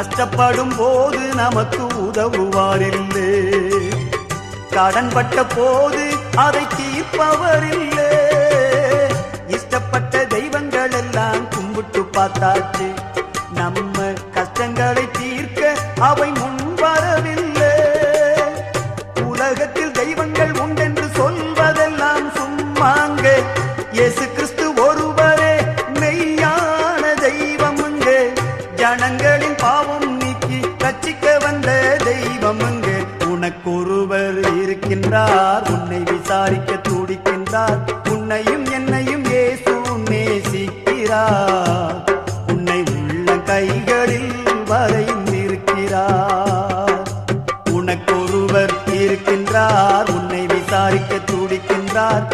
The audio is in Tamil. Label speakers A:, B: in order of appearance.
A: கஷ்டப்படும் போது நமக்கு உதவுவாரில்லை, கடன்பட்ட போது அதை தீர்ப்பவரில்லை. இஷ்டப்பட்ட தெய்வங்கள் எல்லாம் கும்பிட்டு பார்த்தாச்சு, நம்ம கஷ்டங்களை தீர்க்க அவை முன்வரவில்லை. உலகத்தில் தெய்வங்கள் உண்டென்று சொல்வதெல்லாம் சும்மாங்க, இயேசு கிறிஸ்து ஒருவரே மெய்யான தெய்வமுங்க. ஜனங்களின் பாவம் நீக்கி ரட்சிக்க வந்த தெய்வமுங்க. உனக்கொருவர் இருக்கின்றார், உன்னை விசாரிக்க துடிக்கின்றார். உன்னையும் என்னையும் இயேசு நேசிக்கிறார், உன்னை உள்ள கைகளில் வரைந்திருக்கிறார். உனக்கொருவர் இருக்கின்றார், உன்னை விசாரிக்க துடிக்கின்றார்.